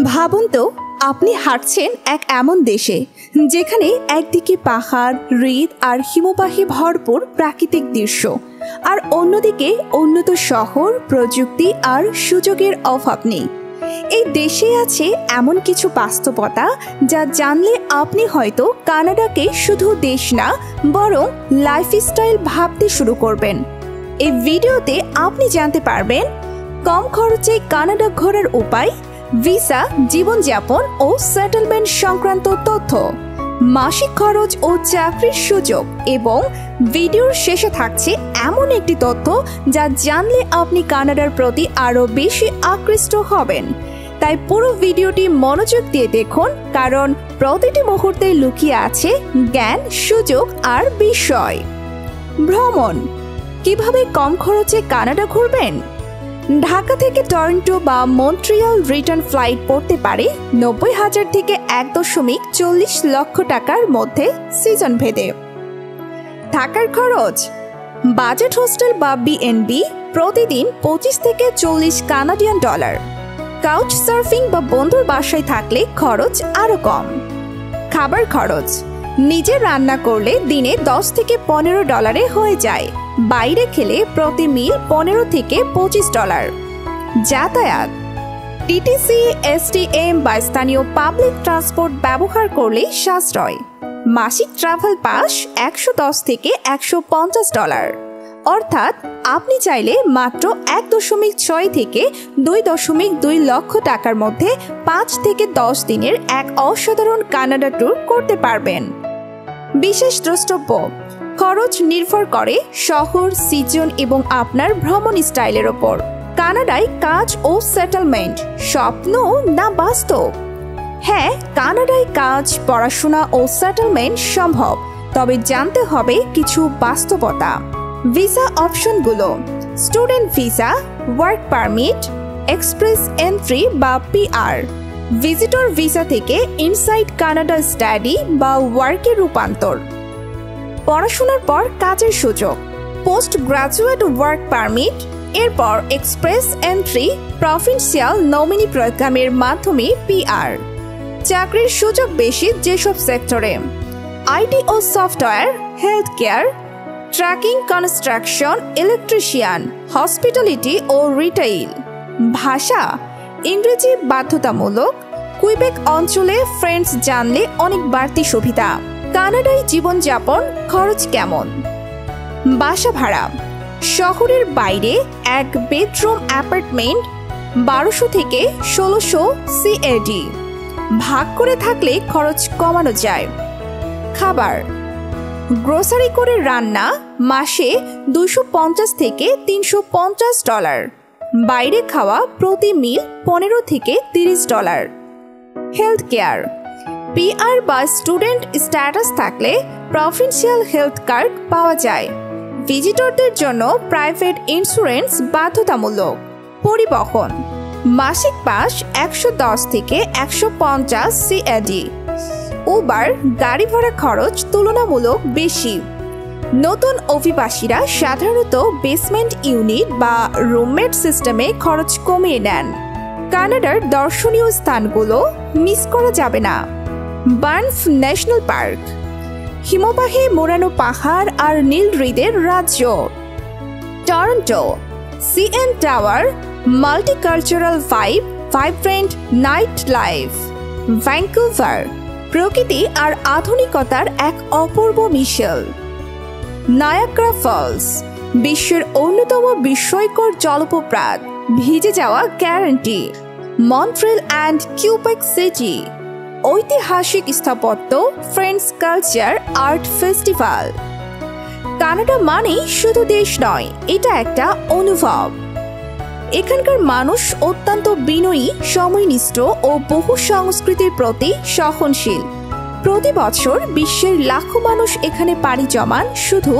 ভাবুন তো আপনি হাঁটছেন এক এমন দেশে যেখানে একদিকে পাহাড়, হ্রদ আর হিমবাহে ভরপুর প্রাকৃতিক দৃশ্য, আর অন্যদিকে উন্নত শহর, প্রযুক্তি আর সুযোগের অভাব নেই। এই দেশে আছে এমন কিছু বাস্তবতা যা জানলে আপনি হয়তো কানাডাকে শুধু দেশ না বরং লাইফস্টাইল ভাবতে শুরু করবেন। এই ভিডিওতে আপনি জানতে পারবেন কম খরচে কানাডা ঘোরার উপায়, ভিসা, জীবনযাপন ও সেটেলমেন্ট সংক্রান্ত তথ্য, মাসিক খরচ ও চাকরির সুযোগ, এবং ভিডিওর শেষে থাকছে এমন একটি তথ্য যা জানলে আপনি কানাডার প্রতি আরও বেশি আকৃষ্ট হবেন। তাই পুরো ভিডিওটি মনোযোগ দিয়ে দেখুন, কারণ প্রতিটি মুহূর্তে লুকিয়ে আছে জ্ঞান, সুযোগ আর বিস্ময়। ভ্রমণ কিভাবে কম খরচে কানাডা ঘুরবেন? ঢাকা থেকে টরন্টো বা মন্ট্রিয়াল রিটার্ন ফ্লাইট পড়তে পারে 90,000 থেকে 1.40 লক্ষ টাকার মধ্যে সিজন ভেদে। থাকার খরচ, বাজেট হোস্টেল বা বিএনবি প্রতিদিন 25 থেকে 40 কানাডিয়ান ডলার। কাউচ সার্ফিং বা বন্ধুর বাসায় থাকলে খরচ আরও কম। খাবার খরচ, নিজে রান্না করলে দিনে 10 থেকে 15 ডলারে হয়ে যায়। বাইরে খেলে প্রতি মিল 15 থেকে 25 ডলার। যাতায়াত, টিটিসি, এসটিএম বা স্থানীয় পাবলিক ট্রান্সপোর্ট ব্যবহার করলে সাশ্রয়। মাসিক ট্রাভেল পাস 110 থেকে 150 ডলার। অর্থাৎ আপনি চাইলে মাত্র 1.6 থেকে 2.2 লক্ষ টাকার মধ্যে 5 থেকে 10 দিনের এক অসাধারণ কানাডা ট্যুর করতে পারবেন। বিশেষ দ্রষ্টব্য, খরচ নির্ভর করে শহর, সিজন এবং আপনার ভ্রমণ স্টাইলের ওপর। কানাডায় কাজ ও সেটেলমেন্ট স্বপ্ন না বাস্তব? হ্যাঁ, কানাডায় কাজ, পড়াশোনা ও সেটেলমেন্ট সম্ভব, তবে জানতে হবে কিছু বাস্তবতা। ভিসা অপশনগুলো: student visa, work permit, express entry বা পিআর, ভিজিটর ভিসা থেকে ইনসাইড কানাডা স্টাডি বা ওয়ার্কে রূপান্তর। পড়াশোনার পর কাজের সুযোগ: পোস্ট গ্রাজুয়েট ওয়ার্ক পারমিট, এরপর এক্সপ্রেস এন্ট্রি, প্রভিন্সিয়াল নমিনি প্রোগ্রামের মাধ্যমে পিআর। চাকরির সুযোগ বেশি যেসব সেক্টরে: আইটি ও software, health care, trucking, construction, electrician, hospitality ও রিটেইল। ভাষা, ইংরেজি বাধ্যতামূলক। কুইবেক অঞ্চলে ফ্রেঞ্চ জানলে অনেক বাড়তি সুবিধা। কানাডায় জীবনযাপন খরচ কেমন? বাসা ভাড়া, শহরের বাইরে এক বেডরুম অ্যাপার্টমেন্ট 1200 থেকে 1600 CAD। ভাগ করে থাকলে খরচ কমানো যায়। খাবার, গ্রোসারি করে রান্না মাসে 250 থেকে 350 ডলার। বাইরে খাওয়া প্রতি মিল 15 থেকে 30 ডলার। হেলথ কেয়ার, পিআর বা স্টুডেন্ট স্ট্যাটাস থাকলে প্রভিন্সিয়াল হেলথ কার্ড পাওয়া যায়। ভিজিটরদের জন্য প্রাইভেট ইন্স্যুরেন্স বাধ্যতামূলক। পরিবহন, মাসিক পাস 110 থেকে 150 CAD। উবার, গাড়ি ভাড়া খরচ তুলনামূলক বেশি। নতুন অভিবাসীরা সাধারণত বেসমেন্ট ইউনিট বা রুমমেট সিস্টেমে খরচ কমিয়ে নেন। কানাডার দর্শনীয় স্থানগুলো মিস করা যাবে না। বানফ ন্যাশনাল পার্ক, হিমবাহে মোড়ানো পাহাড় আর নীল হ্রদের রাজ্য। Toronto, CN tower, multicultural vibe, vibrant night life. Vancouver, প্রকৃতি আর আধুনিকতার এক অপূর্ব মিশেল। নায়াগ্রা ফলস, বিশ্বের অন্যতম বিস্ময়কর জলপ্রপাত, ভিজে যাওয়া guarantee. Montreal and Quebec city, ঐতিহাসিক স্থাপত্য, French culture, art festival. Canada মানেই শুধু দেশ নয়, এটা একটা অনুভব। এখানকার মানুষ অত্যন্ত বিনয়ী, সময়নিষ্ঠ ও বহু সংস্কৃতির প্রতি সহনশীল। প্রতি বছর বিশ্বের লাখো মানুষ এখানে পাড়ি জমান শুধু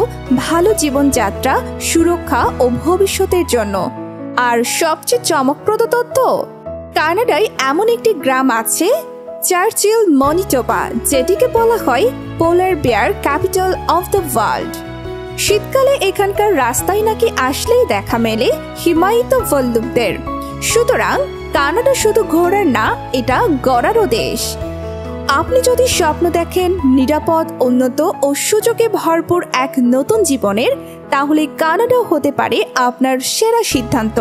ভালো জীবনযাত্রা, সুরক্ষা ও ভবিষ্যতের জন্য। আর সবচেয়ে চমকপ্রদ তথ্য, কানাডায় এমন একটি গ্রাম আছে, চার্চিল, ম্যানিটোবা, যেটিকে বলা হয় polar bear capital of the world. শীতকালে এখানকার রাস্তায় নাকি আসলেই দেখা মেলে হিমায়িত ভল্লুকদের। সুতরাং কানাডা শুধু ঘোরার না, এটা গড়ারও দেশ। আপনি যদি স্বপ্ন দেখেন নিরাপদ, উন্নত ও সুযোগে ভরপুর এক নতুন জীবনের, তাহলে কানাডা হতে পারে আপনার সেরা সিদ্ধান্ত।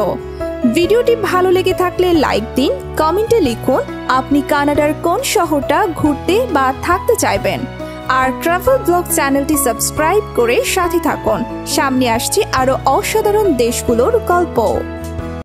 ভিডিওটি ভালো লেগে থাকলে লাইক দিন, কমেন্টে লিখুন আপনি কানাডার কোন শহরটা ঘুরতে বা থাকতে চাইবেন। আর ট্রাভেল ব্লগ চ্যানেলটি সাবস্ক্রাইব করে সাথে থাকুন। সামনে আসছে আরো অসাধারণ দেশগুলোর গল্প।